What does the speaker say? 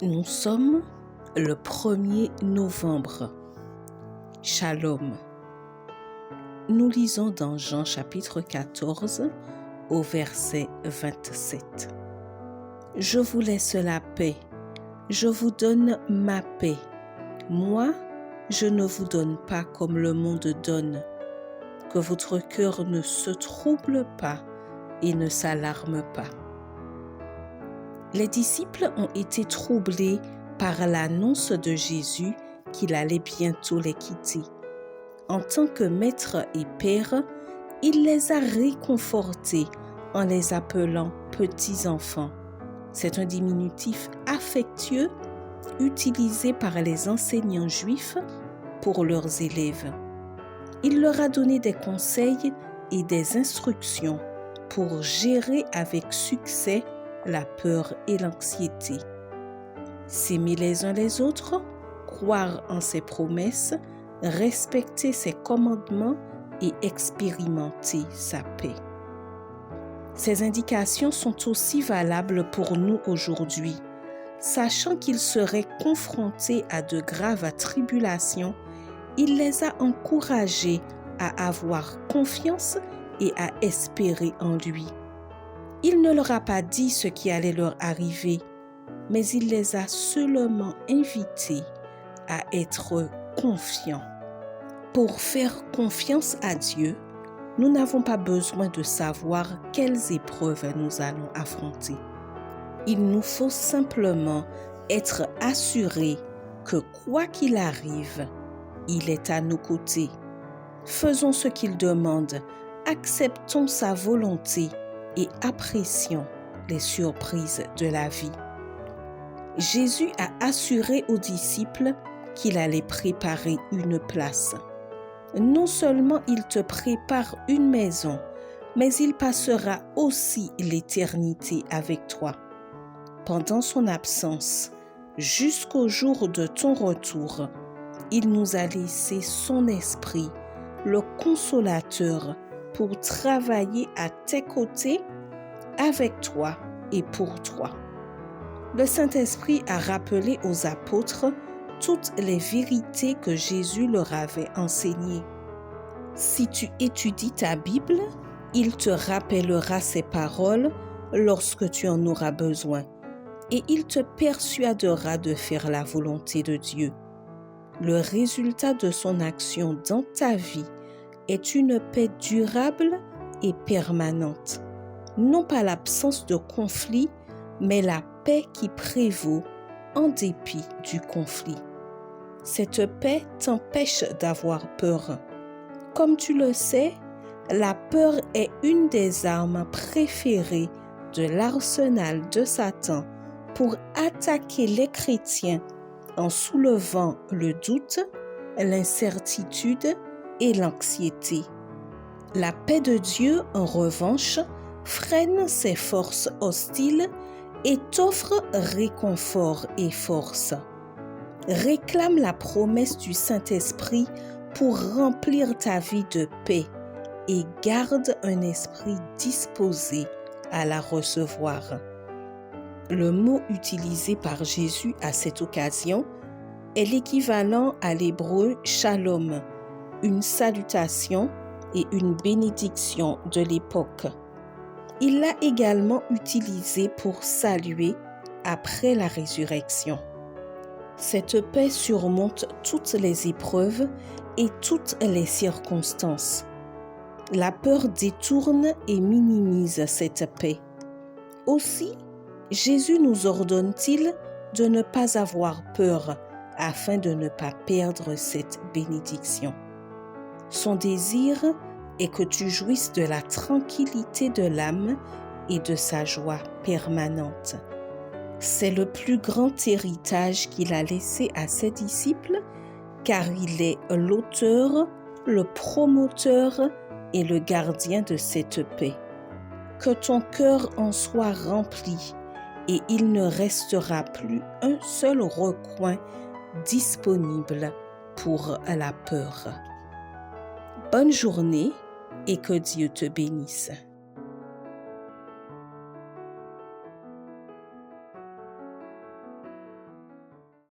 Nous sommes le 1er novembre. Shalom. Nous lisons dans Jean chapitre 14 au verset 27. Je vous laisse la paix, je vous donne ma paix. Moi, je ne vous donne pas comme le monde donne. Que votre cœur ne se trouble pas et ne s'alarme pas. Les disciples ont été troublés par l'annonce de Jésus qu'il allait bientôt les quitter. En tant que maître et père, il les a réconfortés en les appelant petits-enfants. C'est un diminutif affectueux utilisé par les enseignants juifs pour leurs élèves. Il leur a donné des conseils et des instructions pour gérer avec succès la peur et l'anxiété. S'aimer les uns les autres, croire en ses promesses, respecter ses commandements et expérimenter sa paix. Ces indications sont aussi valables pour nous aujourd'hui, sachant qu'ils seraient confrontés à de graves tribulations. Il les a encouragés à avoir confiance et à espérer en lui. Il ne leur a pas dit ce qui allait leur arriver, mais il les a seulement invités à être confiants. Pour faire confiance à Dieu, nous n'avons pas besoin de savoir quelles épreuves nous allons affronter. Il nous faut simplement être assurés que quoi qu'il arrive, il est à nos côtés. Faisons ce qu'il demande, acceptons sa volonté et apprécions les surprises de la vie. Jésus a assuré aux disciples qu'il allait préparer une place. Non seulement il te prépare une maison, mais il passera aussi l'éternité avec toi. Pendant son absence, jusqu'au jour de ton retour, il nous a laissé son esprit, le consolateur, pour travailler à tes côtés, avec toi et pour toi. Le Saint-Esprit a rappelé aux apôtres toutes les vérités que Jésus leur avait enseignées. Si tu étudies ta Bible, il te rappellera ces paroles lorsque tu en auras besoin et il te persuadera de faire la volonté de Dieu. Le résultat de son action dans ta vie est une paix durable et permanente. Non pas l'absence de conflit, mais la paix qui prévaut en dépit du conflit. Cette paix t'empêche d'avoir peur. Comme tu le sais, la peur est une des armes préférées de l'arsenal de Satan pour attaquer les chrétiens en soulevant le doute, l'incertitude et l'anxiété. La paix de Dieu, en revanche, freine ces forces hostiles et t'offre réconfort et force. Réclame la promesse du Saint-Esprit pour remplir ta vie de paix et garde un esprit disposé à la recevoir. Le mot utilisé par Jésus à cette occasion est l'équivalent à l'hébreu shalom, une salutation et une bénédiction de l'époque. Il l'a également utilisé pour saluer après la résurrection. Cette paix surmonte toutes les épreuves et toutes les circonstances. La peur détourne et minimise cette paix. Aussi, Jésus nous ordonne-t-il de ne pas avoir peur afin de ne pas perdre cette bénédiction. Son désir est que tu jouisses de la tranquillité de l'âme et de sa joie permanente. C'est le plus grand héritage qu'il a laissé à ses disciples, car il est l'auteur, le promoteur et le gardien de cette paix. Que ton cœur en soit rempli et il ne restera plus un seul recoin disponible pour la peur. Bonne journée et que Dieu te bénisse.